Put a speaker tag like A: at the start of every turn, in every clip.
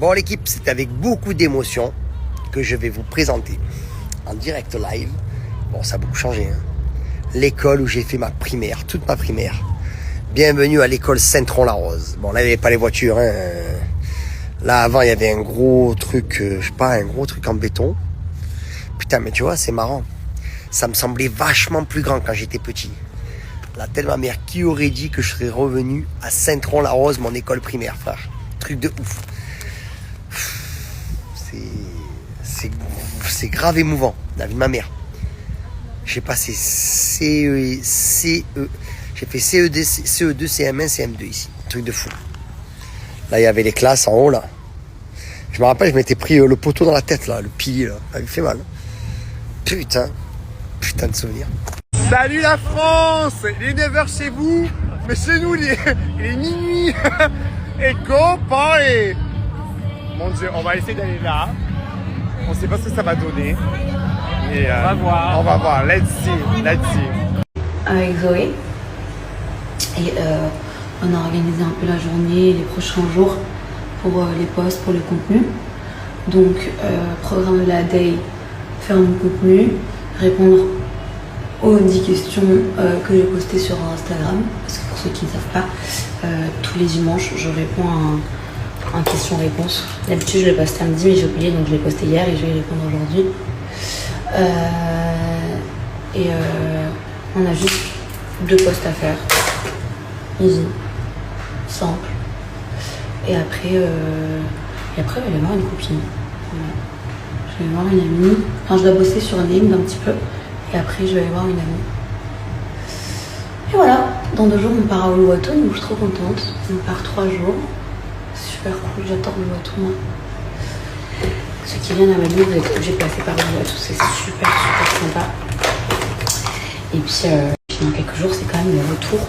A: Bon l'équipe, c'est avec beaucoup d'émotion que je vais vous présenter en direct live. Bon, ça a beaucoup changé, hein. L'école où j'ai fait ma primaire, toute ma primaire. Bienvenue à l'école Saint-Tron-la-Rose. Bon, là, il n'y avait pas les voitures, hein. Là, avant, il y avait un gros truc, je sais pas, un gros truc en béton. Putain, mais tu vois, c'est marrant. Ça me semblait vachement plus grand quand j'étais petit. Là, tellement ma mère, qui aurait dit que je serais revenu à Saint-Tron-la-Rose, mon école primaire, frère. Truc de ouf. C'est grave émouvant, la vie de ma mère. J'ai passé j'ai fait CE2, CM1, CM2 ici. Truc de fou. Là, il y avait les classes en haut, là. Je me rappelle, je m'étais pris le poteau dans la tête, là, le pilier, là. Ça me fait mal. Putain de souvenirs.
B: Salut la France! Il est 9h chez vous, mais chez nous, il est minuit. Et go party! Mon Dieu, on va essayer d'aller là. On sait pas ce que ça va donner. Mais, on va voir. Let's see.
C: Avec Zoé. Et on a organisé un peu la journée, les prochains jours pour les posts, pour le contenu. Donc, programme de la day, faire mon contenu, répondre aux 10 questions que j'ai postées sur Instagram. Parce que pour ceux qui ne savent pas, tous les dimanches, je réponds à un question-réponse. D'habitude, je le poste samedi, mais j'ai oublié, donc je l'ai posté hier et je vais y répondre aujourd'hui. On a juste 2 posts à faire. Easy, simple. Et après, je vais aller voir une copine. Voilà. Je vais aller voir une amie. Enfin, je dois bosser sur LinkedIn un petit peu. Et après, je vais aller voir une amie. Et voilà, dans 2 jours, on part à Uluwatu, donc je suis trop contente. On part 3 jours. Super cool, j'adore Uluwatu, moi. Ceux qui viennent à Bali, vous êtes obligés de passer par Uluwatu, c'est super sympa. Et puis dans quelques jours, c'est quand même le retour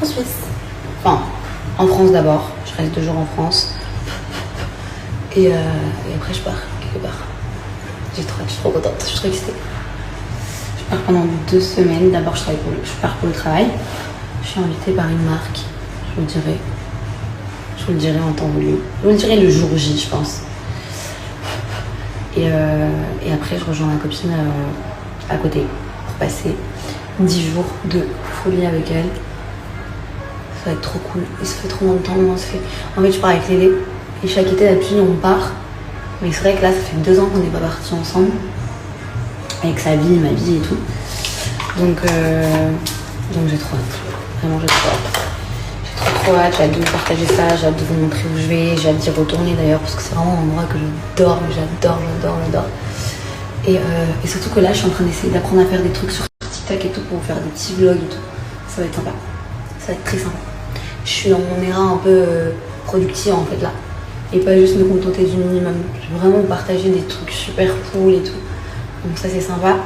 C: en Suisse. Enfin, en France d'abord. Je reste 2 jours en France. Et après, je pars quelque part. J'ai trop hâte, je suis trop contente, je suis trop excitée. Je pars pendant 2 semaines. D'abord, je pars pour le travail. Je suis invitée par une marque, je vous le dirai. Je vous le dirai en temps voulu. Je vous le dirai le jour J, je pense. Et après, je rejoins ma copine à côté pour passer 10 jours de folie avec elle. Ça va être trop cool. Et ça fait trop longtemps. En fait, je pars avec Lédé. Et chaque été, d'habitude, on part. Mais c'est vrai que là, ça fait 2 ans qu'on n'est pas partis ensemble. Avec sa vie, ma vie et tout. Donc j'ai trop hâte. Vraiment, j'ai trop hâte. Trop hâte, j'ai hâte de vous partager ça, j'ai hâte de vous montrer où je vais, j'ai hâte d'y retourner d'ailleurs parce que c'est vraiment un endroit que j'adore, mais j'adore. Et surtout que là je suis en train d'essayer d'apprendre à faire des trucs sur TikTok et tout pour faire des petits vlogs et tout. Ça va être sympa, ça va être très sympa. Je suis dans mon éra un peu productive en fait là. Et pas juste me contenter du minimum. Je veux vraiment partager des trucs super cool et tout. Donc ça c'est sympa.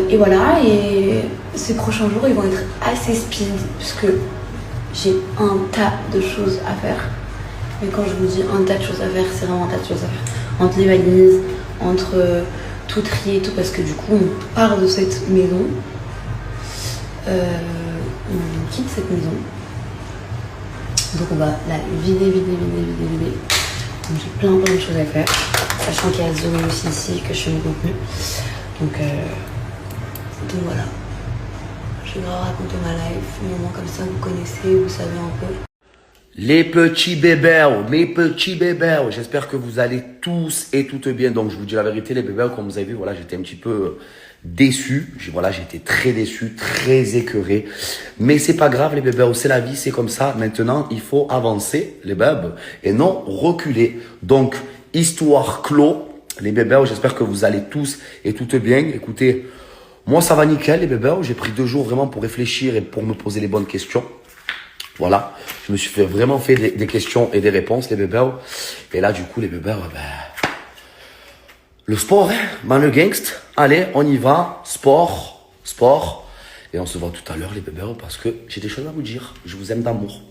C: Et voilà, et ces prochains jours ils vont être assez speed puisque j'ai un tas de choses à faire. Mais quand je vous dis un tas de choses à faire, c'est vraiment un tas de choses à faire. Entre les valises, entre tout trier et tout, parce que du coup on part de cette maison, on quitte cette maison. Donc on va la vider. Donc j'ai plein de choses à faire. Sachant qu'il y a Zoé aussi ici, que je fais mon contenu. Donc voilà. Je vais vous raconter ma life, un moment comme ça, vous connaissez, vous savez un peu.
A: Les petits bébés, mes petits bébés, j'espère que vous allez tous et toutes bien. Donc je vous dis la vérité, les bébés, comme vous avez vu, voilà, j'étais un petit peu déçu. J'étais très déçu, très écœuré. Mais c'est pas grave, les bébés, c'est la vie, c'est comme ça. Maintenant, il faut avancer, les bébés, et non reculer. Donc, histoire clos, les bébés, j'espère que vous allez tous et toutes bien. Écoutez, moi ça va nickel, les bébés. J'ai pris 2 jours vraiment pour réfléchir et pour me poser les bonnes questions. Voilà, je me suis vraiment fait des questions et des réponses, les bébés. Et là, du coup, les bébés, le sport, hein, le gangst. Allez, on y va, sport. Et on se voit tout à l'heure, les bébés, parce que j'ai des choses à vous dire. Je vous aime d'amour.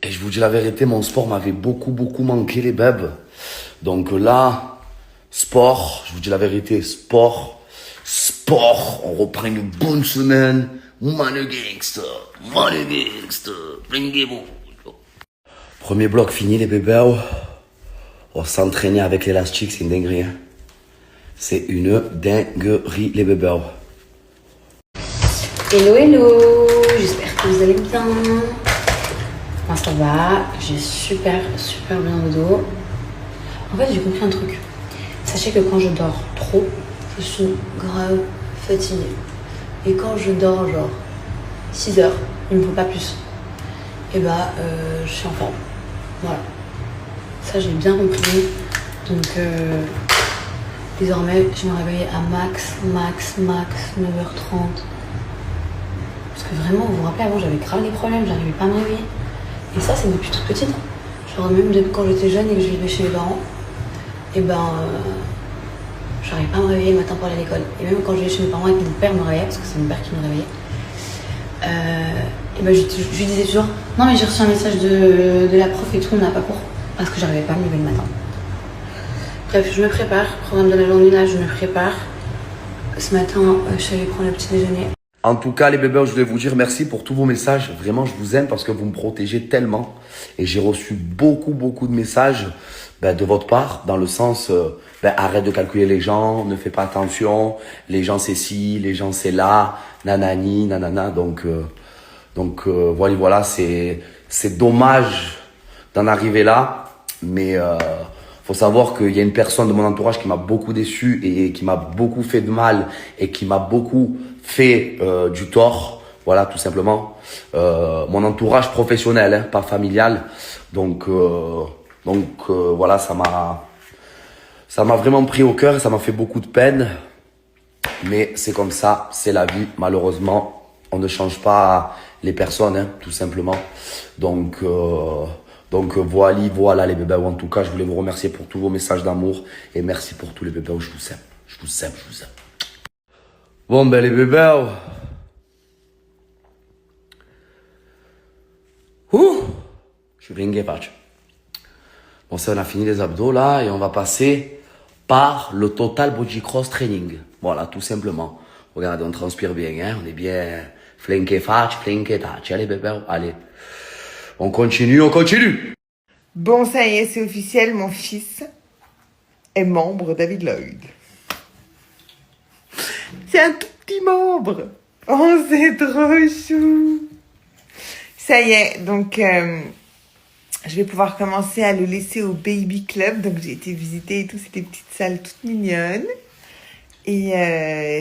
A: Et je vous dis la vérité, mon sport m'avait beaucoup manqué, les bébés. Donc là, sport, je vous dis la vérité, sport. On reprend une bonne semaine. Manu gangster, Manu gangster, blinguez-vous. Premier bloc fini les bébés. On s'entraîner avec l'élastique, c'est une dinguerie. Hein. C'est une dinguerie les bébés.
C: Hello, hello, j'espère que vous allez bien. Moi ça va, j'ai super bien au dos. En fait j'ai compris un truc. Sachez que quand je dors trop, je suis grave fatiguée. Et quand je dors genre 6 heures, il me faut pas plus. Et bah je suis en forme. Voilà. Ça j'ai bien compris. Donc désormais je me réveille à max 9h30. Parce que vraiment, vous vous rappelez, avant j'avais grave des problèmes, j'arrivais pas à me réveiller. Et ça, c'est depuis toute petite. Genre même depuis quand j'étais jeune et que je vivais chez mes parents, et j'arrivais pas à me réveiller le matin pour aller à l'école. Et même quand je vivais chez mes parents et que mon père me réveillait, parce que c'est mon père qui me réveillait, je lui disais toujours non mais j'ai reçu un message de la prof et tout, on n'a pas cours. Parce que j'arrivais pas à me lever le matin. Bref, je me prépare, programme de la journée là, je me prépare. Ce matin, je suis allée prendre le petit déjeuner.
A: En tout cas, les bébés, je voulais vous dire merci pour tous vos messages. Vraiment, je vous aime parce que vous me protégez tellement. Et j'ai reçu beaucoup de messages de votre part, dans le sens, arrête de calculer les gens, ne fais pas attention, les gens c'est ci, les gens c'est là, nanani, nanana. Donc voilà, c'est dommage d'en arriver là, mais faut savoir qu'il y a une personne de mon entourage qui m'a beaucoup déçu et qui m'a beaucoup fait de mal et qui m'a beaucoup fait du tort, voilà, tout simplement. Mon entourage professionnel, hein, pas familial. Donc voilà, ça m'a vraiment pris au cœur et ça m'a fait beaucoup de peine. Mais c'est comme ça, c'est la vie, malheureusement. On ne change pas les personnes, hein, tout simplement. Donc voilà les bébés. En tout cas, je voulais vous remercier pour tous vos messages d'amour et merci pour tous les bébés. Je vous aime. Je vous aime. Bon, les bébés. Je suis ringué, patch. Bon, ça, on a fini les abdos là et on va passer par le Total Body Cross Training. Voilà, tout simplement. Regardez, on transpire bien, hein. On est bien flingué, fatch, flingué, touch. Allez, bébés, allez. On continue.
D: Bon, ça y est, c'est officiel, mon fils est membre David Lloyd. C'est un tout petit membre. Oh, c'est trop chou. Ça y est, donc je vais pouvoir commencer à le laisser au Baby Club. Donc j'ai été visiter et tout, c'est des petites salles toutes mignonnes. Et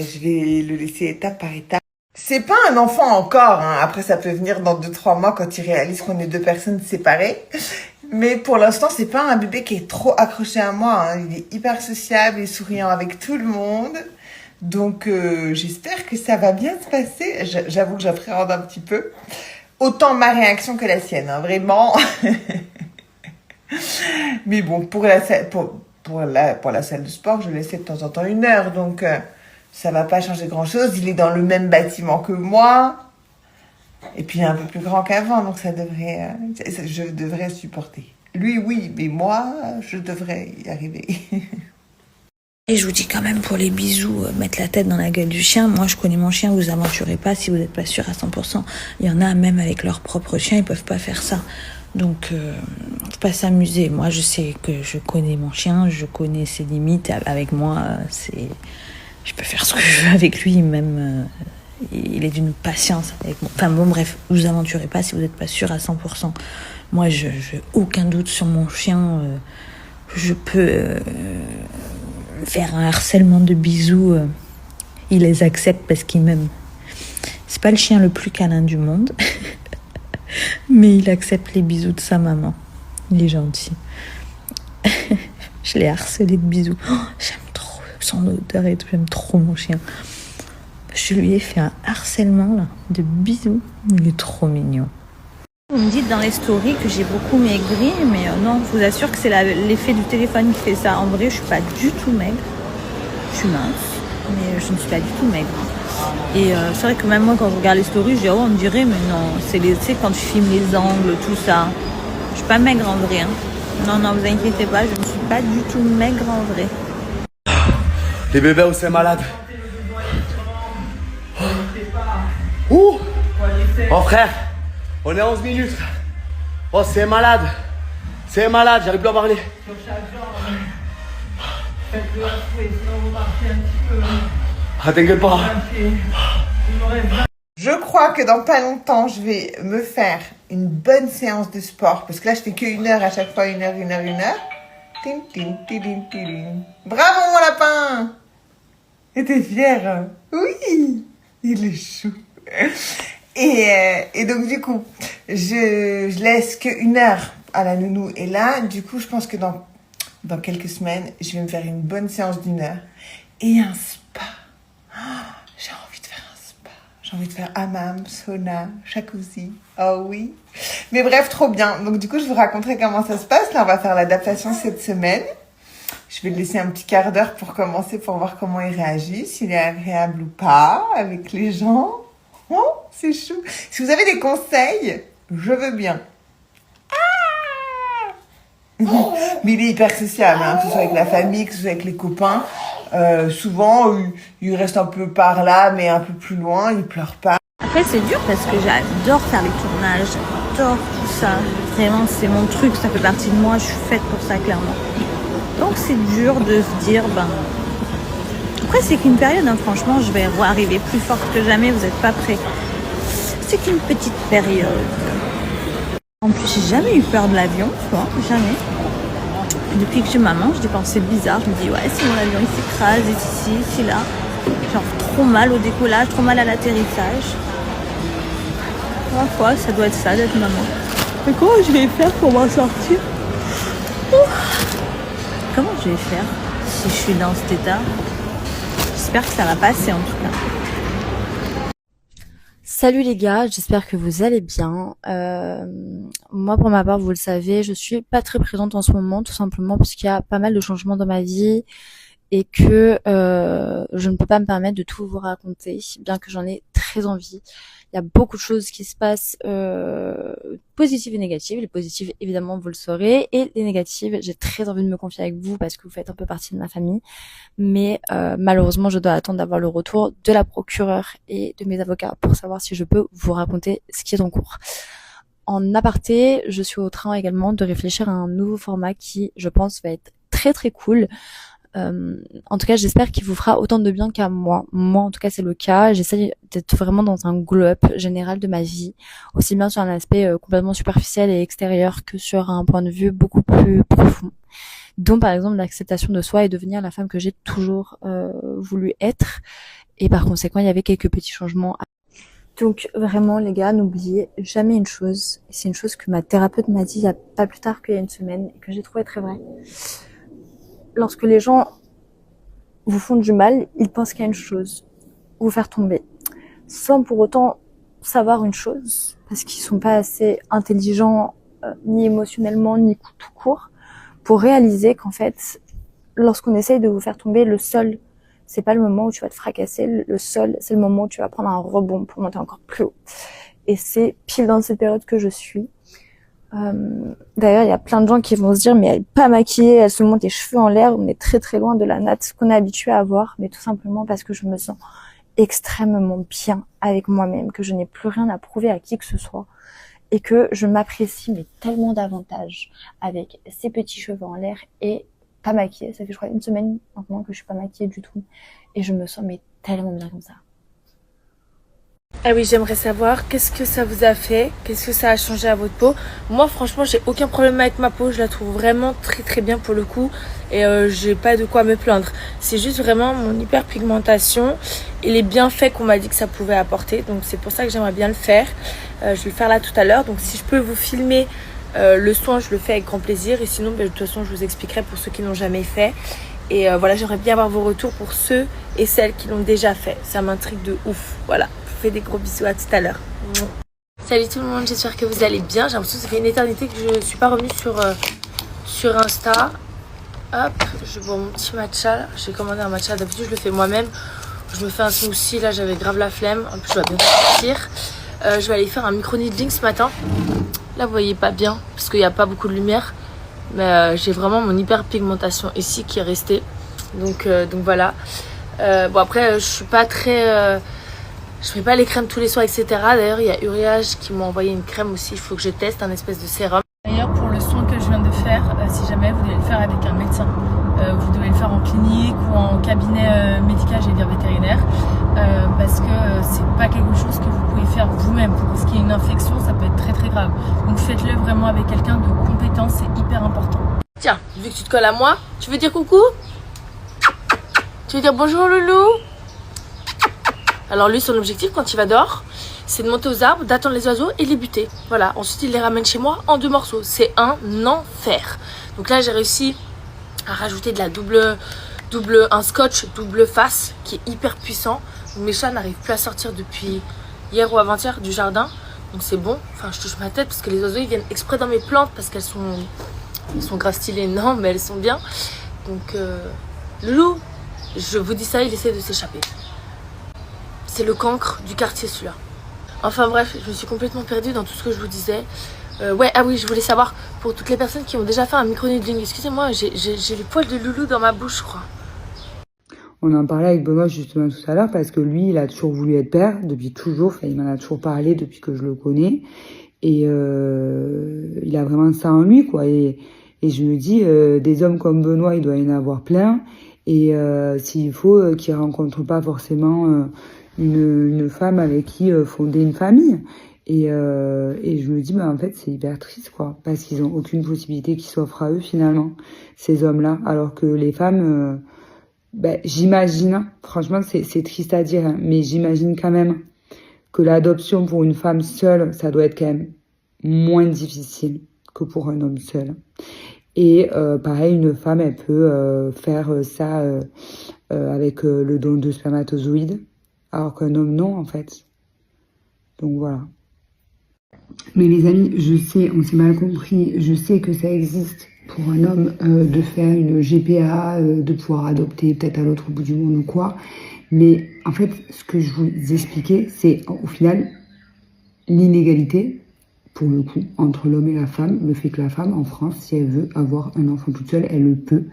D: je vais le laisser étape par étape. C'est pas un enfant encore, hein. Après ça peut venir dans 2-3 mois quand il réalise qu'on est 2 personnes séparées. Mais pour l'instant, c'est pas un bébé qui est trop accroché à moi, hein. Il est hyper sociable et souriant avec tout le monde. Donc j'espère que ça va bien se passer. J'avoue que j'appréhende un petit peu. Autant ma réaction que la sienne, hein, vraiment. Mais bon, pour la salle de sport, je laissais de temps en temps 1 heure. Donc ça va pas changer grand-chose. Il est dans le même bâtiment que moi. Et puis un peu plus grand qu'avant, donc je devrais supporter. Lui, oui, mais moi, je devrais y arriver.
E: Et je vous dis quand même pour les bisous, mettre la tête dans la gueule du chien. Moi, je connais mon chien, vous aventurez pas si vous n'êtes pas sûr à 100%. Il y en a même avec leur propre chien, ils peuvent pas faire ça. Donc, faut pas s'amuser. Moi, je sais que je connais mon chien, je connais ses limites. Avec moi, je peux faire ce que je veux avec lui, même. Il est d'une patience avec moi. Enfin bon, bref, vous aventurez pas si vous n'êtes pas sûr à 100%. Moi, je aucun doute sur mon chien. Je peux faire un harcèlement de bisous. Il les accepte parce qu'il m'aime. C'est pas le chien le plus câlin du monde, mais il accepte les bisous de sa maman. Il est gentil. Je l'ai harcelé de bisous. Oh, j'aime trop son odeur et tout. J'aime trop mon chien. Je lui ai fait un harcèlement là, de bisous. Il est trop mignon. Vous me dites dans les stories que j'ai beaucoup maigri, mais non, je vous assure que c'est l'effet du téléphone qui fait ça. En vrai, je suis pas du tout maigre. Je suis mince, mais je ne suis pas du tout maigre. Et c'est vrai que même moi, quand je regarde les stories, je dis, oh, on me dirait, mais non, c'est quand tu filmes les angles, tout ça. Je suis pas maigre en vrai. Hein. Non, vous inquiétez pas, je ne suis pas du tout maigre en vrai.
A: Les bébés, c'est malade. Ouh. Oh frère, on est à 11 minutes. Oh c'est malade. C'est malade, j'arrive plus à parler. Ah t'inquiète pas.
D: Je crois que dans pas longtemps, je vais me faire une bonne séance de sport. Parce que là, je fais que 1 heure à chaque fois, 1 heure, 1 heure, 1 heure. Ting, ting, ting, ting, ting. Bravo mon lapin! Et t'es fier? Oui! Il est chou. Et donc du coup, je laisse que 1 heure à la nounou. Et là, du coup, je pense que dans quelques semaines, je vais me faire une bonne séance d'1 heure. Et un spa. Oh, j'ai envie de faire un spa. J'ai envie de faire hammam, sauna, jacuzzi. Oh oui. Mais bref, trop bien. Donc du coup, je vous raconterai comment ça se passe. Là, on va faire l'adaptation cette semaine. Je vais le laisser un petit quart d'heure pour commencer, pour voir comment il réagit, s'il est agréable ou pas avec les gens. Oh, c'est chou. Si vous avez des conseils, je veux bien. Mais il est hyper sociable, hein, que ce soit avec la famille, que ce soit avec les copains. Souvent, il reste un peu par là, mais un peu plus loin, il pleure pas.
E: Après, c'est dur parce que j'adore faire les tournages, j'adore tout ça. Vraiment, c'est mon truc, ça fait partie de moi, je suis faite pour ça, clairement. Donc, c'est dur de se dire, Après, c'est qu'une période, hein, franchement, je vais arriver plus forte que jamais, vous n'êtes pas prêts. C'est qu'une petite période. En plus, j'ai jamais eu peur de l'avion, tu vois, jamais. Depuis que je suis maman, j'ai des pensées bizarres. Je me dis, ouais, si mon avion il s'écrase, ici, ici, là. Genre trop mal au décollage, trop mal à l'atterrissage. Ma foi, ça doit être ça d'être maman. Mais comment je vais faire pour m'en sortir? Comment je vais faire si je suis dans cet état? J'espère que ça va passer en tout cas.
F: Salut les gars, j'espère que vous allez bien. Moi pour ma part, vous le savez, je suis pas très présente en ce moment, tout simplement parce qu'il y a pas mal de changements dans ma vie et que je ne peux pas me permettre de tout vous raconter, bien que j'en ai très envie. Il y a beaucoup de choses qui se passent, positives et négatives. Les positives, évidemment, vous le saurez, et les négatives, j'ai très envie de me confier avec vous parce que vous faites un peu partie de ma famille. Mais malheureusement, je dois attendre d'avoir le retour de la procureure et de mes avocats pour savoir si je peux vous raconter ce qui est en cours. En aparté, je suis au train également de réfléchir à un nouveau format qui, je pense, va être très très cool. En tout cas, j'espère qu'il vous fera autant de bien qu'à moi. Moi, en tout cas, c'est le cas. J'essaie d'être vraiment dans un glow-up général de ma vie, aussi bien sur un aspect complètement superficiel et extérieur que sur un point de vue beaucoup plus profond. Dont, par exemple, l'acceptation de soi et devenir la femme que j'ai toujours voulu être. Et par conséquent, il y avait quelques petits changements. Donc, vraiment, les gars, n'oubliez jamais une chose. Et c'est une chose que ma thérapeute m'a dit il y a pas plus tard qu'il y a une semaine et que j'ai trouvé très vrai. Lorsque les gens vous font du mal, ils pensent qu'il y a une chose, vous faire tomber, sans pour autant savoir une chose, parce qu'ils sont pas assez intelligents, ni émotionnellement, ni tout court, pour réaliser qu'en fait, lorsqu'on essaye de vous faire tomber, le sol, c'est pas le moment où tu vas te fracasser, le sol, c'est le moment où tu vas prendre un rebond pour monter encore plus haut. Et c'est pile dans cette période que je suis. D'ailleurs, il y a plein de gens qui vont se dire mais elle est pas maquillée, elle se monte les cheveux en l'air, on est très très loin de la natte qu'on est habitué à avoir, mais tout simplement parce que je me sens extrêmement bien avec moi-même, que je n'ai plus rien à prouver à qui que ce soit et que je m'apprécie mais tellement davantage avec ces petits cheveux en l'air et pas maquillée. Ça fait je crois 1 semaine maintenant que je suis pas maquillée du tout et je me sens mais tellement bien comme ça.
G: Ah oui, j'aimerais savoir qu'est-ce que ça vous a fait, qu'est-ce que ça a changé à votre peau. Moi franchement j'ai aucun problème avec ma peau, je la trouve vraiment très très bien pour le coup et j'ai pas de quoi me plaindre. C'est juste vraiment mon hyperpigmentation et les bienfaits qu'on m'a dit que ça pouvait apporter, donc c'est pour ça que j'aimerais bien le faire. Je vais le faire là tout à l'heure, donc si je peux vous filmer le soin, je le fais avec grand plaisir et sinon de toute façon je vous expliquerai pour ceux qui n'ont jamais fait. Et voilà, j'aimerais bien avoir vos retours pour ceux et celles qui l'ont déjà fait, ça m'intrigue de ouf, voilà. Des gros bisous, à tout à l'heure. Salut tout le monde, j'espère que vous allez bien. J'ai l'impression que ça fait une éternité que je suis pas revenue sur Insta. Hop, je bois mon petit matcha. J'ai commandé un matcha, d'habitude je le fais moi-même. Je me fais un smoothie, là j'avais grave la flemme. En plus je vais bientôt partir. Je vais aller faire un micro needling ce matin. Là vous voyez pas bien parce qu'il n'y a pas beaucoup de lumière. Mais j'ai vraiment mon hyperpigmentation ici qui est restée. Donc voilà. Bon après je suis pas très... Je fais pas les crèmes tous les soirs, etc. D'ailleurs, il y a Uriage qui m'a envoyé une crème aussi. Il faut que je teste, un espèce de sérum. D'ailleurs, pour le soin que je viens de faire, si jamais vous devez le faire avec un médecin, vous devez le faire en clinique ou en cabinet médical, j'allais dire vétérinaire, parce que c'est pas quelque chose que vous pouvez faire vous-même. Pour ce qui est une infection, ça peut être très très grave. Donc faites-le vraiment avec quelqu'un de compétent, c'est hyper important. Tiens, vu que tu te colles à moi, tu veux dire coucou? Tu veux dire bonjour loulou? Alors lui, son objectif quand il va dehors, c'est de monter aux arbres, d'attendre les oiseaux et les buter. Voilà, ensuite il les ramène chez moi en 2 morceaux. C'est un enfer. Donc là, j'ai réussi à rajouter de la un scotch double face qui est hyper puissant. Donc, mes chats n'arrivent plus à sortir depuis hier ou avant-hier du jardin. Donc c'est bon. Enfin, je touche ma tête parce que les oiseaux, ils viennent exprès dans mes plantes parce qu'elles sont grave stylées. Non, mais elles sont bien. Donc, loulou, je vous dis ça, il essaie de s'échapper. C'est le cancre du quartier celui-là. Enfin bref, je me suis complètement perdue dans tout ce que je vous disais. Ah oui, je voulais savoir, pour toutes les personnes qui ont déjà fait un micro-needling, excusez-moi, j'ai les poils de loulou dans ma bouche, je crois.
H: On en parlait avec Benoît justement tout à l'heure parce que lui, il a toujours voulu être père depuis toujours. Enfin, il m'en a toujours parlé depuis que je le connais. Et il a vraiment ça en lui, quoi. Et je me dis, des hommes comme Benoît, il doit y en avoir plein. Et s'il faut qu'il rencontre pas forcément une femme avec qui fonder une famille. Et je me dis, en fait, c'est hyper triste, quoi, parce qu'ils ont aucune possibilité qui s'offre à eux, finalement, ces hommes-là. Alors que les femmes, j'imagine, franchement, c'est triste à dire, hein, mais j'imagine quand même que l'adoption pour une femme seule, ça doit être quand même moins difficile que pour un homme seul. Et pareil, une femme, elle peut faire ça avec le don de spermatozoïdes, alors qu'un homme, non, en fait. Donc voilà. Mais les amis, je sais, on s'est mal compris, je sais que ça existe pour un homme de faire une GPA, de pouvoir adopter peut-être à l'autre bout du monde ou quoi. Mais en fait, ce que je vous expliquais, c'est au final l'inégalité, pour le coup, entre l'homme et la femme. Le fait que la femme, en France, si elle veut avoir un enfant toute seule, elle le peut.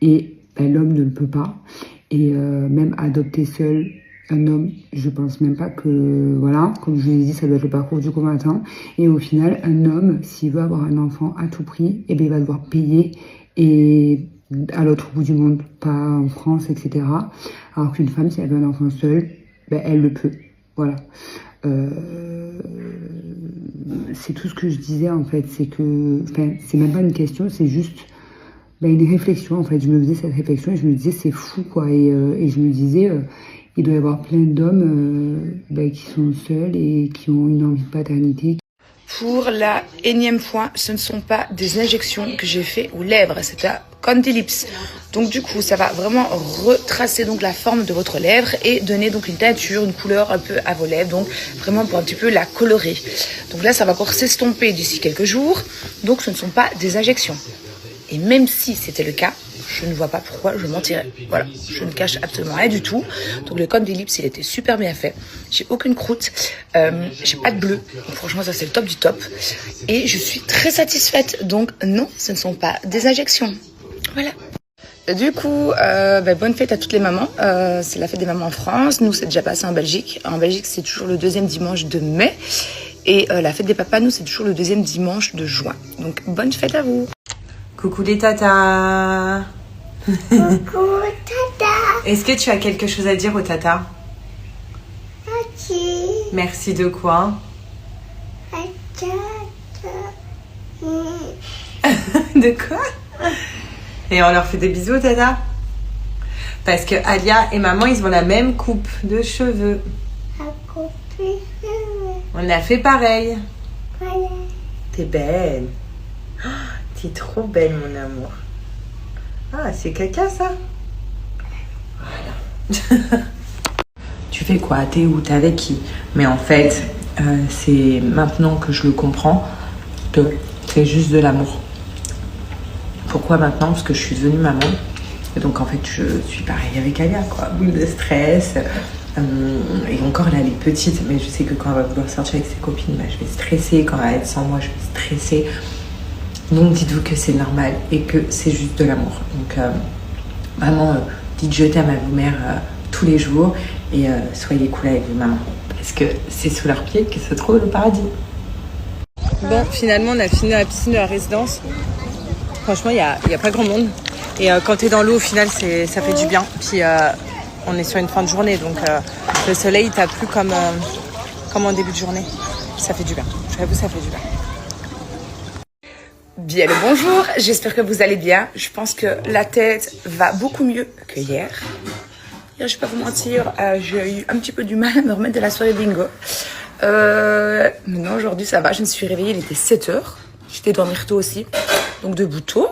H: Et l'homme ne le peut pas. Et même adopter seul un homme, je pense même pas que, voilà, comme je vous l'ai dit, ça doit être le parcours du combattant. Et au final, un homme, s'il veut avoir un enfant à tout prix, eh bien, il va devoir payer et à l'autre bout du monde, pas en France, etc. Alors qu'une femme, si elle veut un enfant seul, elle le peut. Voilà. C'est tout ce que je disais, en fait. C'est que, c'est même pas une question, c'est juste une réflexion, en fait. Je me faisais cette réflexion et je me disais, c'est fou, quoi. Et je me disais, il doit y avoir plein d'hommes qui sont seuls et qui ont une envie de paternité.
I: Pour la énième fois, ce ne sont pas des injections que j'ai fait aux lèvres, c'est un Conti Lips. Donc du coup, ça va vraiment retracer donc la forme de votre lèvre et donner donc une teinture, une couleur un peu à vos lèvres, donc vraiment pour un petit peu la colorer. Donc là, ça va encore s'estomper d'ici quelques jours, donc ce ne sont pas des injections. Et même si c'était le cas, je ne vois pas pourquoi je mentirais. Voilà, je ne cache absolument rien du tout. Donc le Conti Lips, il était super bien fait. J'ai aucune croûte, j'ai pas de bleu. Donc, franchement, ça c'est le top du top. Et je suis très satisfaite. Donc non, ce ne sont pas des injections. Voilà. Du coup, bonne fête à toutes les mamans. C'est la fête des mamans en France. Nous, c'est déjà passé en Belgique. En Belgique, c'est toujours le 2e dimanche de mai. Et la fête des papas, nous, c'est toujours le 2e dimanche de juin. Donc bonne fête à vous.
D: Coucou les tatas.
J: Coucou tata.
D: Est-ce que tu as quelque chose à dire aux tatas?
J: Merci.
D: Merci de quoi? De quoi? Et on leur fait des bisous, tata? Parce que Alia et maman, ils ont la même coupe de cheveux. On a fait pareil.
J: Voilà.
D: T'es belle. Oh, t'es trop belle, mon amour. Ah, c'est caca, ça? Voilà. Tu fais quoi? T'es où? T'es avec qui? Mais en fait, c'est maintenant que je le comprends que c'est juste de l'amour. Pourquoi maintenant? Parce que je suis devenue maman. Et donc, en fait, je suis pareil avec Alia, quoi. Boule de stress. Et encore, là, elle est petite. Mais je sais que quand elle va vouloir sortir avec ses copines, je vais stresser. Quand elle va être sans moi, je vais stresser. Donc, dites-vous que c'est normal et que c'est juste de l'amour. Donc, vraiment, dites je t'aime à vos mères tous les jours. Et soyez cool avec vos mamans, parce que c'est sous leurs pieds que se trouve le paradis. Bon, finalement, on a fini la piscine de la résidence. Franchement, il y a pas grand monde. Et quand t'es dans l'eau, au final, ça fait du bien. Puis on est sur une fin de journée, donc le soleil t'a plu comme en début de journée. Ça fait du bien. J'avoue, ça fait du bien.
I: Bien le bonjour, j'espère que vous allez bien. Je pense que la tête va beaucoup mieux que hier. Hier, je vais pas vous mentir, j'ai eu un petit peu du mal à me remettre de la soirée bingo. Maintenant, aujourd'hui, ça va. Je me suis réveillée, il était 7h. J'étais dormir tôt aussi, donc debout tôt.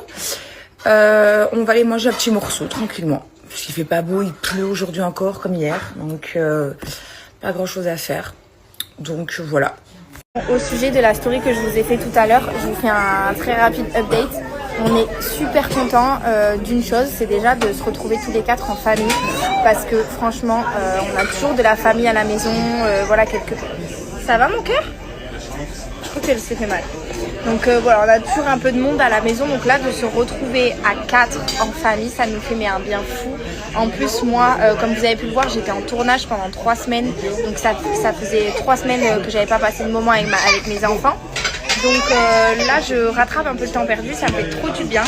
I: On va aller manger un petit morceau, tranquillement. Parce qu'il fait pas beau, il pleut aujourd'hui encore, comme hier. Donc, pas grand-chose à faire. Donc, voilà.
G: Au sujet de la story que je vous ai fait tout à l'heure, je vous fais un très rapide update. On est super contents d'une chose, c'est déjà de se retrouver tous les 4 en famille. Parce que franchement, on a toujours de la famille à la maison. Voilà, Ça va mon cœur ? Je crois qu'elle s'est fait mal. Donc voilà, on a toujours un peu de monde à la maison. Donc là, de se retrouver à 4 en famille, ça nous fait un bien fou. En plus, moi, comme vous avez pu le voir, j'étais en tournage pendant 3 semaines. Donc ça faisait 3 semaines que j'avais pas passé de moment avec mes enfants. Donc là, je rattrape un peu le temps perdu. Ça me fait trop du bien.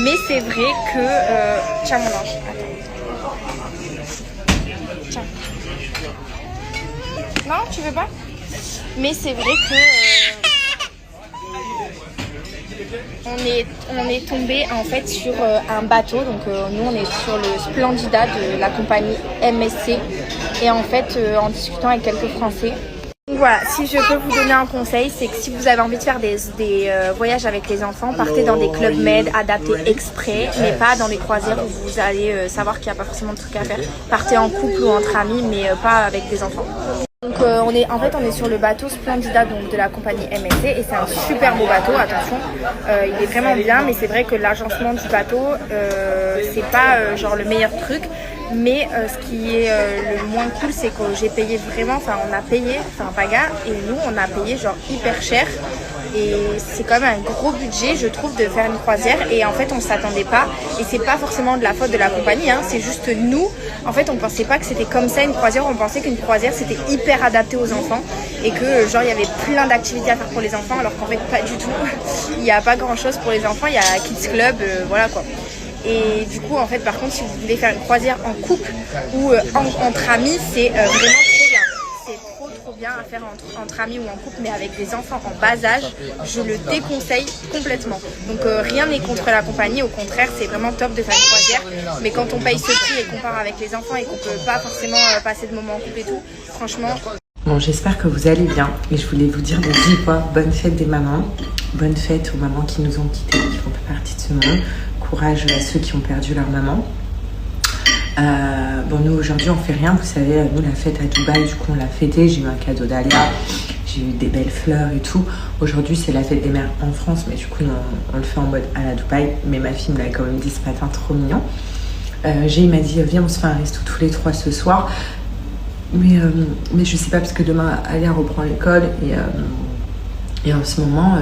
G: Mais c'est vrai que... Tiens mon ange, attends. Tiens. Non, tu veux pas ? Mais c'est vrai que... On est tombé en fait sur un bateau, donc nous on est sur le Splendida de la compagnie MSC et en fait en discutant avec quelques Français. Donc voilà, si je peux vous donner un conseil, c'est que si vous avez envie de faire des voyages avec les enfants, partez dans des clubs med adaptés exprès, mais pas dans des croisières où vous allez savoir qu'il n'y a pas forcément de trucs à faire. Partez en couple ou entre amis, mais pas avec des enfants. Donc on est sur le bateau Splendida donc de la compagnie MSC et c'est un super beau bateau, attention, il est vraiment bien, mais c'est vrai que l'agencement du bateau c'est pas genre le meilleur truc, mais ce qui est le moins cool c'est que j'ai payé vraiment, Paga et nous on a payé genre hyper cher. Et c'est quand même un gros budget, je trouve, de faire une croisière. Et en fait, on s'attendait pas. Et c'est pas forcément de la faute de la compagnie, hein, c'est juste nous. En fait, on pensait pas que c'était comme ça une croisière. On pensait qu'une croisière c'était hyper adapté aux enfants et que genre il y avait plein d'activités à faire pour les enfants, alors qu'en fait pas du tout. Il n'y a pas grand chose pour les enfants. Il y a Kids Club, voilà quoi. Et du coup, en fait, par contre, si vous voulez faire une croisière en couple ou entre amis, c'est vraiment trop bien. C'est trop bien à faire entre amis ou en couple, mais avec des enfants en bas âge, je le déconseille complètement. Donc rien n'est contre la compagnie, au contraire, c'est vraiment top de faire une croisière. Mais quand on paye ce prix et qu'on part avec les enfants et qu'on peut pas forcément passer de moments en couple et tout, franchement...
D: Bon, j'espère que vous allez bien et je voulais vous dire de vive voix, bonne fête des mamans, bonne fête aux mamans qui nous ont quittés, qui font pas partie de ce monde. Courage à ceux qui ont perdu leur maman. Bon, nous aujourd'hui on fait rien, vous savez, nous la fête à Dubaï, du coup on l'a fêté, j'ai eu un cadeau d'Alia, j'ai eu des belles fleurs et tout. Aujourd'hui c'est la fête des mères en France, mais du coup on le fait en mode à la Dubaï, mais ma fille me l'a quand même dit ce matin, trop mignon. Il m'a dit viens on se fait un resto tous les 3 ce soir, mais je sais pas parce que demain Alia reprend l'école et en ce moment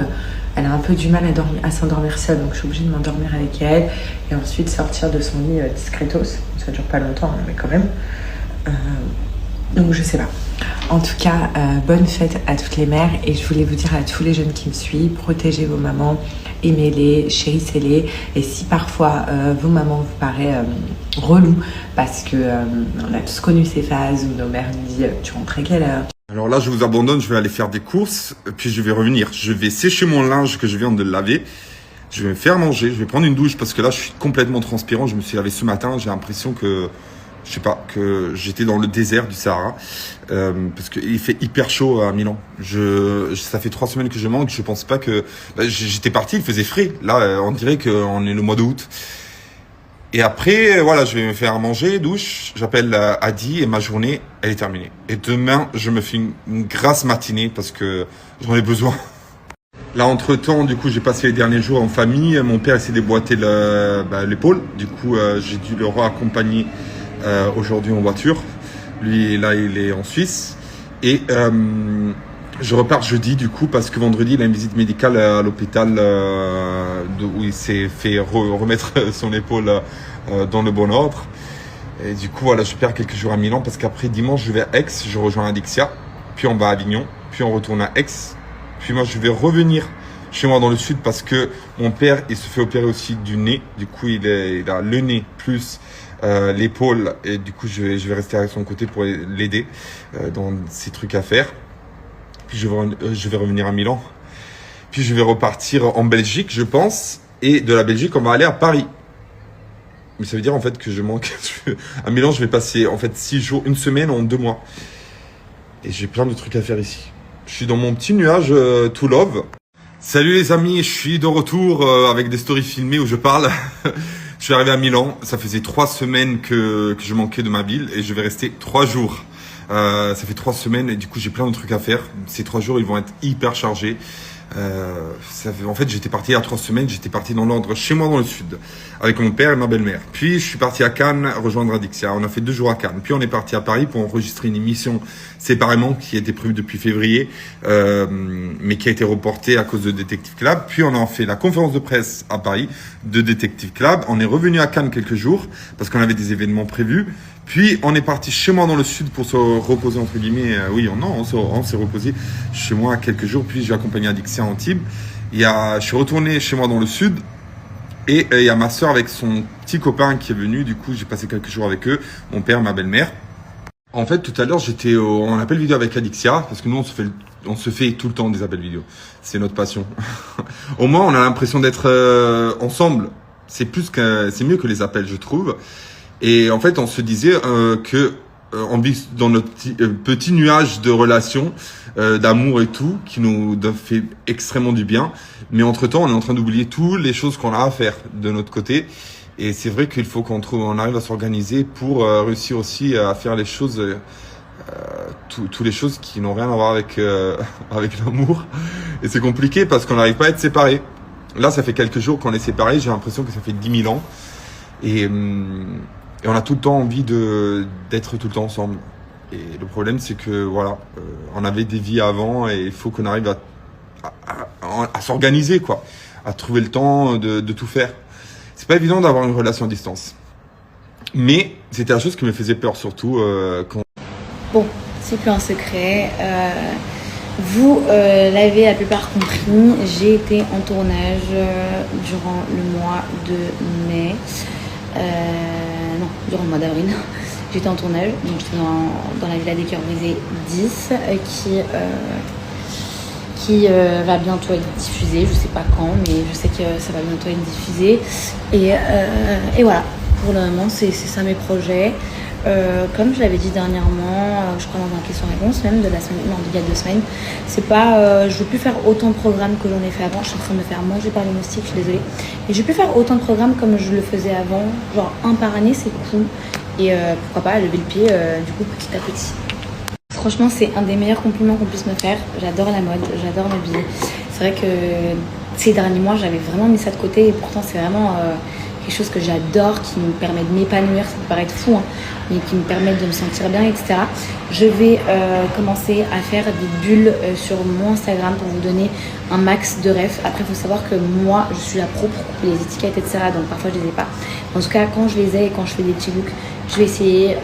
D: elle a un peu du mal à s'endormir seule, donc je suis obligée de m'endormir avec elle et ensuite sortir de son lit discretos. Ça dure pas longtemps, mais quand même. Donc je sais pas. En tout cas, bonne fête à toutes les mères et je voulais vous dire à tous les jeunes qui me suivent, protégez vos mamans, aimez-les, chérissez-les. Et si parfois vos mamans vous paraissent relou parce que on a tous connu ces phases où nos mères nous disent tu rentres à quelle heure?
K: Alors là, je vous abandonne, je vais aller faire des courses, puis je vais revenir. Je vais sécher mon linge que je viens de laver. Je vais me faire manger, je vais prendre une douche parce que là, je suis complètement transpirant. Je me suis lavé ce matin, j'ai l'impression que, je sais pas, que j'étais dans le désert du Sahara. Parce qu'il fait hyper chaud à Milan. Ça fait 3 semaines que je manque, je pense pas que... j'étais parti, il faisait frais. Là, on dirait qu'on est le mois d'août. Et après, voilà, je vais me faire manger, douche, j'appelle Adi et ma journée, elle est terminée. Et demain, je me fais une grasse matinée parce que j'en ai besoin. Là, entre-temps, du coup, j'ai passé les derniers jours en famille. Mon père s'est déboîté l'épaule. Du coup, j'ai dû le raccompagner aujourd'hui en voiture. Lui, là, il est en Suisse. Et je repars jeudi, du coup, parce que vendredi, il a une visite médicale à l'hôpital où il s'est fait remettre son épaule dans le bon ordre. Et du coup, voilà, je perds quelques jours à Milan parce qu'après dimanche, je vais à Aix, je rejoins Adixia, puis on va à Avignon, puis on retourne à Aix. Puis moi, je vais revenir chez moi dans le sud parce que mon père, il se fait opérer aussi du nez. Du coup, il a le nez plus l'épaule. Et du coup, je vais rester à son côté pour l'aider dans ses trucs à faire. Puis je vais revenir à Milan. Puis je vais repartir en Belgique, je pense. Et de la Belgique, on va aller à Paris. Mais ça veut dire en fait que je manque. À Milan, je vais passer en fait 6 jours, une semaine en 2 mois. Et j'ai plein de trucs à faire ici. Je suis dans mon petit nuage to love. Salut les amis, je suis de retour avec des stories filmées où je parle. Je suis arrivé à Milan. Ça faisait 3 semaines que je manquais de ma ville et je vais rester 3 jours. Ça fait 3 semaines et du coup j'ai plein de trucs à faire. Ces 3 jours ils vont être hyper chargés. En fait, j'étais parti il y a 3 semaines, j'étais parti dans l'ordre chez moi dans le sud avec mon père et ma belle-mère. Puis je suis parti à Cannes rejoindre Adixia. On a fait 2 jours à Cannes. Puis on est parti à Paris pour enregistrer une émission séparément qui était prévue depuis février, mais qui a été reportée à cause de Detective Club. Puis on a fait la conférence de presse à Paris de Detective Club. On est revenu à Cannes quelques jours parce qu'on avait des événements prévus. Puis on est parti chez moi dans le sud pour se reposer entre guillemets. Oui, on s'est reposé chez moi quelques jours. Puis j'ai accompagné Adixia à Antibes. Je suis retourné chez moi dans le sud et il y a ma soeur avec son petit copain qui est venu. Du coup, j'ai passé quelques jours avec eux, mon père, ma belle-mère. En fait, tout à l'heure, j'étais en appel vidéo avec Adixia parce que nous, on se fait tout le temps des appels vidéo. C'est notre passion. Au moins, on a l'impression d'être ensemble. C'est mieux que les appels, je trouve. Et en fait, on se disait que on vit dans notre petit nuage de relations, d'amour et tout, qui nous fait extrêmement du bien. Mais entre-temps, on est en train d'oublier toutes les choses qu'on a à faire de notre côté. Et c'est vrai qu'il faut on arrive à s'organiser pour réussir aussi à faire les choses, toutes les choses qui n'ont rien à voir avec l'amour. Et c'est compliqué parce qu'on n'arrive pas à être séparés. Là, ça fait quelques jours qu'on est séparés. J'ai l'impression que ça fait 10 000 ans. Et on a tout le temps envie d'être tout le temps ensemble. Et le problème, c'est que voilà, on avait des vies avant et il faut qu'on arrive à s'organiser, quoi, à trouver le temps de tout faire. C'est pas évident d'avoir une relation à distance. Mais c'était la chose qui me faisait peur, surtout quand...
C: Bon, c'est plus un secret. Vous l'avez la plupart compris, j'ai été en tournage durant le mois de mai. Non, durant le mois d'avril. J'étais en tournage, donc j'étais dans la Villa des Cœurs Brisés 10 qui va bientôt être diffusée, je sais pas quand, mais je sais que ça va bientôt être diffusé. Et voilà, pour le moment c'est ça mes projets. Comme je l'avais dit dernièrement, je crois dans un question-réponse même de la semaine, non, il y a 2 semaines, c'est pas, je veux plus faire autant de programmes que j'en ai fait avant. Je suis en train de me faire manger par les moustiques, je suis désolée. Et je veux plus faire autant de programmes comme je le faisais avant, genre 1 par année, c'est cool. Et pourquoi pas lever le pied du coup petit à petit. Franchement, c'est un des meilleurs compliments qu'on puisse me faire. J'adore la mode, j'adore m'habiller. C'est vrai que ces derniers mois, j'avais vraiment mis ça de côté et pourtant c'est vraiment quelque chose que j'adore, qui me permet de m'épanouir, ça peut paraître fou, hein, mais qui me permet de me sentir bien, etc. Je vais commencer à faire des bulles sur mon Instagram pour vous donner un max de refs. Après, il faut savoir que moi, je suis la pro pour couper les étiquettes, etc. Donc parfois, je les ai pas. En tout cas, quand je les ai et quand je fais des petits looks, je vais essayer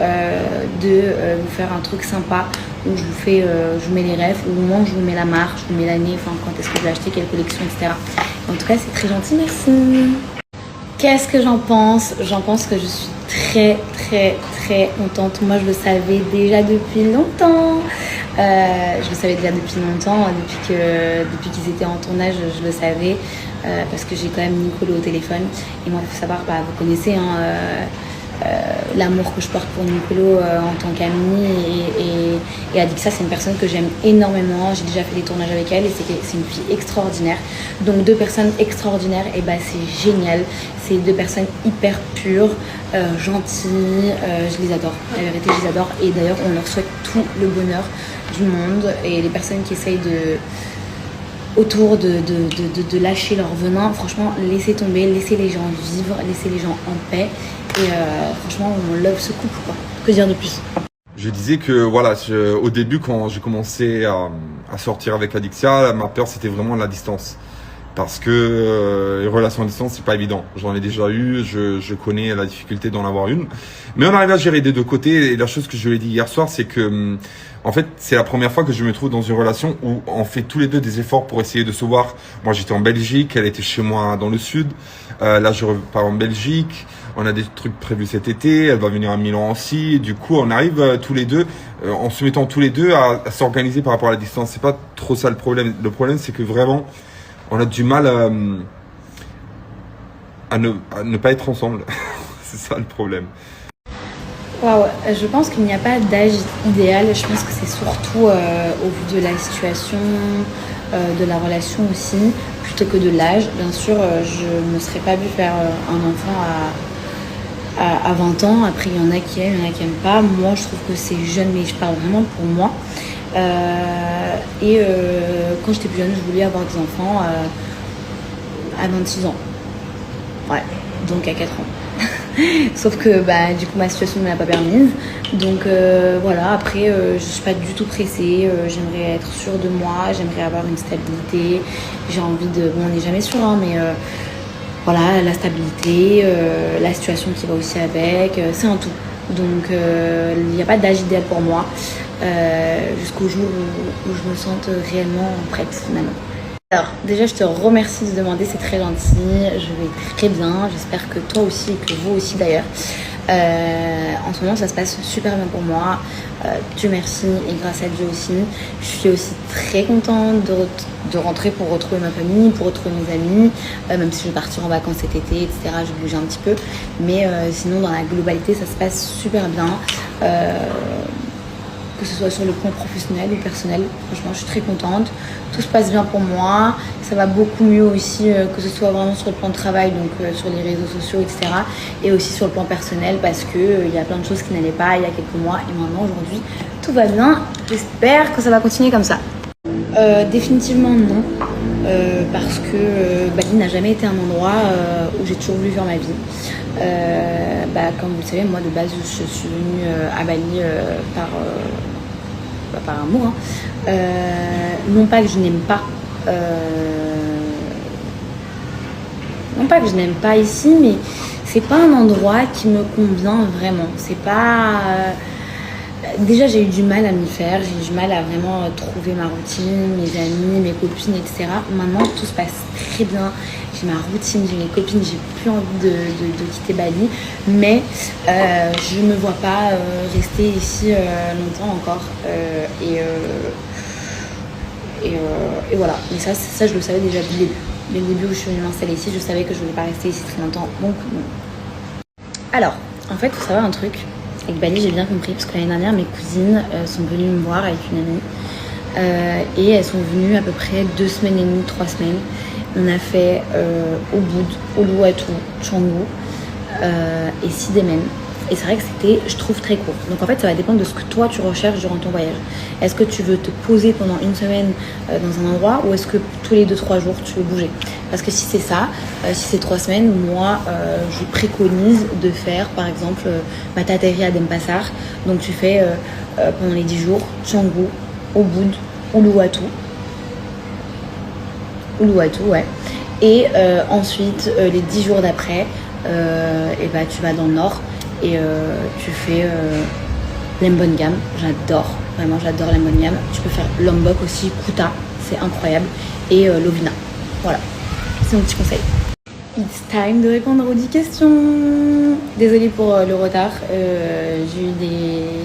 C: de vous faire un truc sympa où je vous mets les refs, ou au moins je vous mets la marque, je vous mets l'année, enfin quand est-ce que je l'ai acheté, quelle collection, etc. En tout cas, c'est très gentil, merci. Qu'est-ce que j'en pense? J'en pense que je suis très très très contente. Moi, je le savais déjà depuis longtemps. Je le savais déjà depuis longtemps, depuis qu'ils étaient en tournage, je le savais parce que j'ai quand même Nicolo au téléphone. Et moi, il faut savoir, vous connaissez l'amour que je porte pour Nicolo en tant qu'amie et Adixia, c'est une personne que j'aime énormément. J'ai déjà fait des tournages avec elle et c'est une fille extraordinaire. Donc 2 personnes extraordinaires, et c'est génial. C'est 2 personnes hyper pures, gentilles, je les adore. La vérité, je les adore et d'ailleurs on leur souhaite tout le bonheur du monde. Et les personnes qui essayent autour de lâcher leur venin, franchement, laissez tomber, laissez les gens vivre, laissez les gens en paix. Et franchement, on love ce couple, quoi. Que dire de plus?
K: Je disais que voilà, au début, quand j'ai commencé à sortir avec Adixia, ma peur c'était vraiment la distance. Parce que les relations à distance, c'est pas évident. J'en ai déjà eu, je connais la difficulté d'en avoir une. Mais on arrive à gérer des deux côtés. Et la chose que je lui ai dit hier soir, c'est que, en fait, c'est la première fois que je me trouve dans une relation où on fait tous les deux des efforts pour essayer de se voir. Moi, j'étais en Belgique, elle était chez moi dans le sud. Là, je repars en Belgique. On a des trucs prévus cet été. Elle va venir à Milan aussi. Du coup, on arrive tous les deux, en se mettant tous les deux à s'organiser par rapport à la distance. C'est pas trop ça le problème. Le problème, c'est que vraiment, on a du mal à ne pas être ensemble. C'est ça le problème.
F: Waouh, je pense qu'il n'y a pas d'âge idéal. Je pense que c'est surtout au vu de la situation, de la relation aussi, plutôt que de l'âge. Bien sûr, je ne me serais pas vue faire un enfant à 20 ans. Après, il y en a qui aiment, il y en a qui n'aiment pas. Moi, je trouve que c'est jeune, mais je parle vraiment pour moi. Quand j'étais plus jeune, je voulais avoir des enfants à 26 ans. Ouais, donc à 4 ans. Sauf que du coup ma situation ne m'a pas permise. Donc voilà, après je suis pas du tout pressée, j'aimerais être sûre de moi, j'aimerais avoir une stabilité, j'ai envie de... Bon, on n'est jamais sûr, hein, mais voilà, la stabilité, la situation qui va aussi avec, c'est un tout. Donc il n'y a pas d'âge idéal pour moi, jusqu'au jour où je me sente réellement prête finalement. Alors déjà je te remercie de demander, c'est très gentil, je vais très bien, j'espère que toi aussi et que vous aussi d'ailleurs. En ce moment ça se passe super bien pour moi, Dieu merci et grâce à Dieu aussi. Je suis aussi très contente de rentrer pour retrouver ma famille, pour retrouver mes amis, même si je vais partir en vacances cet été, etc. Je vais bouger un petit peu, mais sinon dans la globalité ça se passe super bien. Que ce soit sur le plan professionnel ou personnel, franchement je suis très contente, tout se passe bien pour moi, ça va beaucoup mieux aussi, que ce soit vraiment sur le plan de travail, donc sur les réseaux sociaux, etc. et aussi sur le plan personnel parce que il y a plein de choses qui n'allaient pas il y a quelques mois et maintenant aujourd'hui tout va bien, j'espère que ça va continuer comme ça. Définitivement non, parce que Bali n'a jamais été un endroit où j'ai toujours voulu vivre ma vie. Comme vous le savez, moi de base je suis venue à Bali par amour, hein. Non pas que je n'aime pas, ici, mais c'est pas un endroit qui me convient vraiment. C'est pas déjà j'ai eu du mal à m'y faire, j'ai eu du mal à vraiment trouver ma routine, mes amis, mes copines, etc. Maintenant tout se passe très bien, j'ai ma routine, j'ai mes copines, j'ai plus envie de quitter Bali, mais je me vois pas rester ici longtemps encore, et voilà. Mais ça je le savais déjà dès le début où je suis venue m'installer ici, je savais que je voulais pas rester ici très longtemps, donc non. Alors en fait faut savoir un truc. Avec Bali, j'ai bien compris, parce que l'année dernière, mes cousines sont venues me voir avec une amie. Et elles sont venues à peu près 2 semaines et demie, 3 semaines. On a fait Ubud, Uluwatu, Canggu et Sidemen. Et c'est vrai que c'était, je trouve, très court. Donc en fait, ça va dépendre de ce que toi, tu recherches durant ton voyage. Est-ce que tu veux te poser pendant 1 semaine dans un endroit ou est-ce que tous les 2-3 jours, tu veux bouger? Parce que si c'est ça, si c'est 3 semaines, moi, je préconise de faire, par exemple, t'atterris à Denpasar. Donc tu fais pendant les 10 jours, Canggu, Ubud, Uluwatu, ouais. Et ensuite, les 10 jours d'après, tu vas dans le nord. Et tu fais Lembongan, j'adore, vraiment j'adore Lembongan. Tu peux faire Lombok aussi, Kuta, c'est incroyable, et Lovina. Voilà, c'est mon petit conseil. It's time de répondre aux 10 questions. Désolée pour le retard, j'ai eu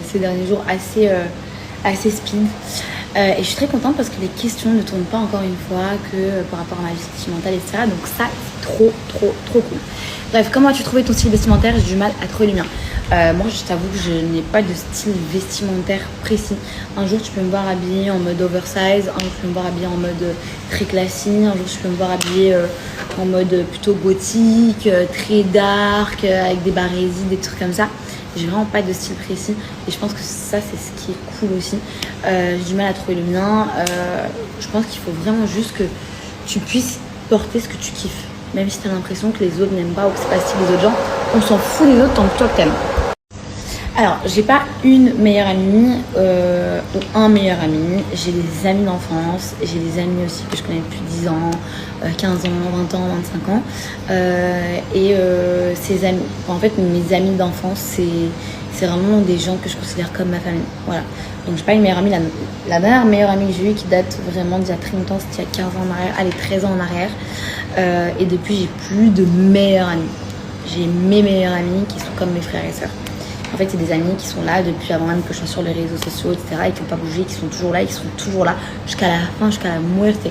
F: ces derniers jours assez speed. Et je suis très contente parce que les questions ne tournent pas encore une fois que par rapport à ma vie sentimentale, etc. Donc ça, c'est trop cool. Bref, comment as-tu trouvé ton style vestimentaire? J'ai du mal à trouver le mien. Moi, je t'avoue que je n'ai pas de style vestimentaire précis. Un jour, tu peux me voir habillée en mode oversize. Un jour, tu peux me voir habillée en mode très classique. Un jour, tu peux me voir habillée en mode plutôt gothique, très dark, avec des barésies, des trucs comme ça. J'ai vraiment pas de style précis. Et je pense que ça, c'est ce qui est cool aussi. J'ai du mal à trouver le mien. Je pense qu'il faut vraiment juste que tu puisses porter ce que tu kiffes. Même si tu as l'impression que les autres n'aiment pas ou que c'est pas style des autres gens, on s'en fout des autres tant que toi que t'aimes. Alors, j'ai pas une meilleure amie ou un meilleur ami. J'ai des amis d'enfance, j'ai des amis aussi que je connais depuis 10 ans, 15 ans, 20 ans, 25 ans. Ces amis, en fait, mes amis d'enfance, c'est vraiment des gens que je considère comme ma famille. Voilà. Donc, j'ai pas une meilleure amie. La dernière meilleure amie que j'ai eue qui date vraiment d'il y a très longtemps, c'était il y a 15 ans en arrière, allez, 13 ans en arrière. Et depuis, j'ai plus de meilleurs amis. J'ai mes meilleurs amis qui sont comme mes frères et sœurs. En fait, c'est des amis qui sont là depuis avant même que je sois sur les réseaux sociaux, etc. Et qui n'ont pas bougé, qui sont toujours là, et qui sont toujours là jusqu'à la fin, jusqu'à la muerte.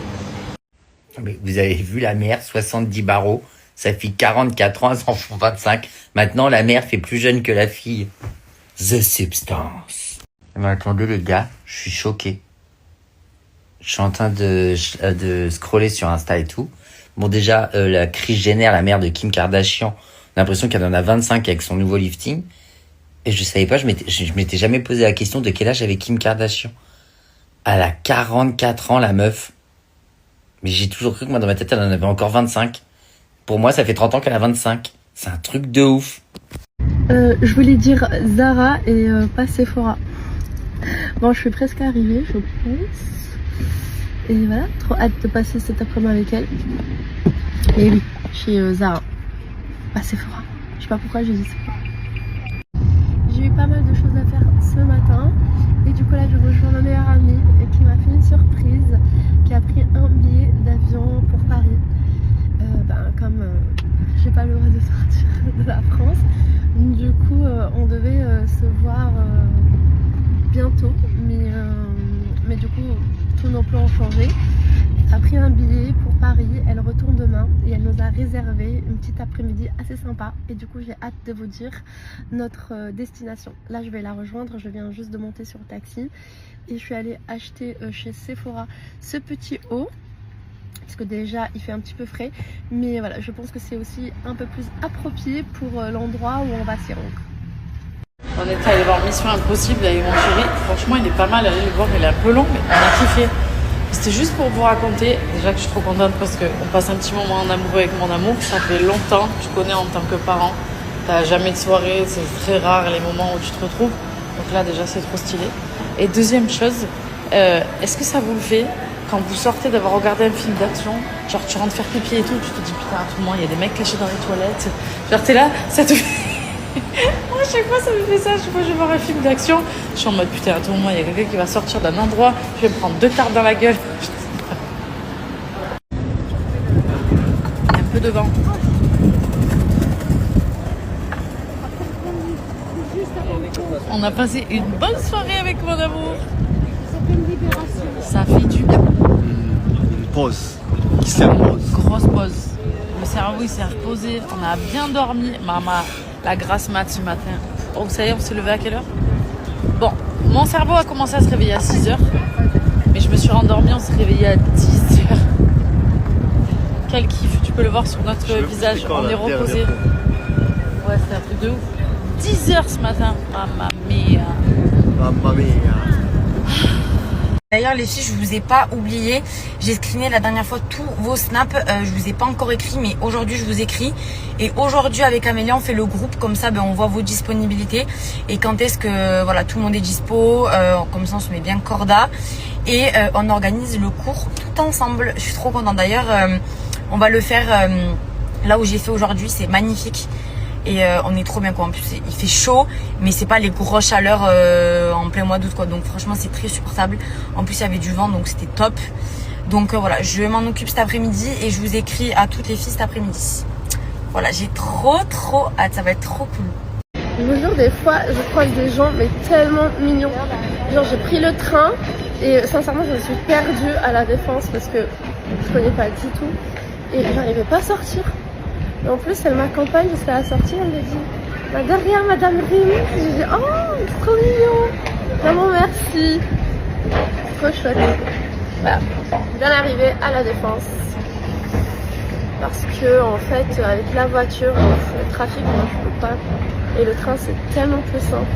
L: Mais vous avez vu la mère, 70 barreaux, sa fille 44 ans, elles en font 25. Maintenant, la mère fait plus jeune que la fille. The Substance. Mais attendez les gars, je suis choqué. Je suis en train de scroller sur Insta et tout. Bon déjà, la Kris Jenner, la mère de Kim Kardashian, on a l'impression qu'elle en a 25 avec son nouveau lifting. Et je savais pas, je m'étais jamais posé la question de quel âge avait Kim Kardashian. Elle a 44 ans, la meuf. Mais j'ai toujours cru que moi, dans ma tête, elle en avait encore 25. Pour moi, ça fait 30 ans qu'elle a 25. C'est un truc de ouf.
M: Je voulais dire Zara et pas Sephora. Bon, je suis presque arrivée, je pense. Et voilà, trop hâte de passer cet après-midi avec elle. Et oui, chez Zara. Pas Sephora. Je sais pas pourquoi j'ai dit Sephora. J'ai eu pas mal de choses à faire ce matin et du coup là je rejoins ma meilleure amie qui m'a fait une surprise, qui a pris un billet d'avion pour Paris. Comme j'ai pas le droit de sortir de la France, du coup on devait se voir bientôt, mais du coup tous nos plans ont changé. Elle a pris un billet pour Paris, elle retourne demain et elle nous a réservé une petite après-midi assez sympa et du coup j'ai hâte de vous dire notre destination. Là je vais la rejoindre, je viens juste de monter sur le taxi et je suis allée acheter chez Sephora ce petit haut parce que déjà il fait un petit peu frais, mais voilà, je pense que c'est aussi un peu plus approprié pour l'endroit où on va s'y rendre.
N: On est allé voir Mission Impossible avec mon chéri, franchement il est pas mal, allez le voir, il est un peu long mais on a kiffé. C'était juste pour vous raconter, déjà que je suis trop contente parce qu'on passe un petit moment en amoureux avec mon amour. Ça fait longtemps que je connais en tant que parent. T'as jamais de soirée, c'est très rare les moments où tu te retrouves. Donc là déjà c'est trop stylé. Et deuxième chose, est-ce que ça vous le fait quand vous sortez d'avoir regardé un film d'action, genre tu rentres faire pipi et tout, tu te dis putain à tout moment il y a des mecs cachés dans les toilettes. Genre t'es là, ça te fait... Moi, à chaque fois, ça me fait ça. Chaque fois que je vais voir un film d'action, je suis en mode putain, à tout moment, il y a quelqu'un qui va sortir d'un endroit, je vais me prendre 2 tartes dans la gueule. Il y a un peu de vent. On a passé une bonne soirée avec mon amour. Ça fait du bien.
O: Une pause. Qui s'est repose.
N: Grosse pause. Le cerveau, il s'est reposé. On a bien dormi. Maman. La grasse mat ce matin. Oh, ça y est, on s'est levé à quelle heure? Bon, mon cerveau a commencé à se réveiller à 6h. Mais je me suis rendormie, on s'est réveillé à 10h. Quel kiff, tu peux le voir sur notre visage. On est reposé. Ouais, c'est un truc de ouf. 10h ce matin. Mamma mia.
O: Mamma mia.
C: D'ailleurs les filles, je vous ai pas oublié, j'ai screené la dernière fois tous vos snaps, je vous ai pas encore écrit mais aujourd'hui je vous écris. Et aujourd'hui avec Amélia on fait le groupe, comme ça on voit vos disponibilités et quand est-ce que voilà tout le monde est dispo, comme ça on se met bien corda et on organise le cours tout ensemble. Je suis trop contente d'ailleurs, on va le faire là où j'ai fait aujourd'hui, c'est magnifique. Et on est trop bien quoi, en plus il fait chaud mais c'est pas les grosses chaleurs en plein mois d'août quoi, donc franchement c'est très supportable. En plus il y avait du vent donc c'était top. Donc voilà, je m'en occupe cet après-midi et je vous écris à toutes les filles cet après-midi. Voilà, j'ai trop hâte, ça va être trop cool.
M: Je vous jure, des fois je croise des gens mais tellement mignons. Genre j'ai pris le train et sincèrement je me suis perdue à la Défense parce que je connais pas du tout et j'arrivais pas à sortir. Et en plus, elle m'accompagne jusqu'à la sortie, elle me dit derrière Madame Rémy. J'ai dit oh, c'est trop mignon. Vraiment merci. Trop chouette. Voilà, bien arrivée à la Défense. Parce que en fait, avec la voiture, le trafic, moi je peux pas. Et le train, c'est tellement plus simple.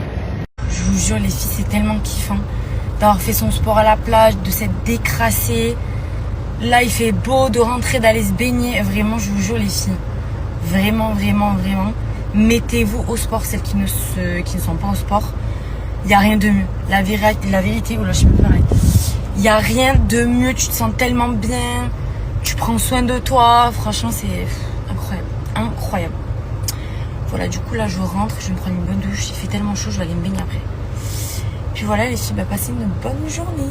C: Je vous jure, les filles, c'est tellement kiffant d'avoir fait son sport à la plage, de s'être décrassé. Là, il fait beau, de rentrer, d'aller se baigner. Vraiment, je vous jure, les filles. Vraiment, mettez-vous au sport, celles qui ne sont pas au sport. Il n'y a rien de mieux. La vérité, oh là, je me pareil. Il n'y a rien de mieux, tu te sens tellement bien, tu prends soin de toi, franchement c'est incroyable, incroyable. Voilà, du coup là je rentre, je vais me prendre une bonne douche, il fait tellement chaud, je vais aller me baigner après. Puis voilà les filles, passez une bonne journée.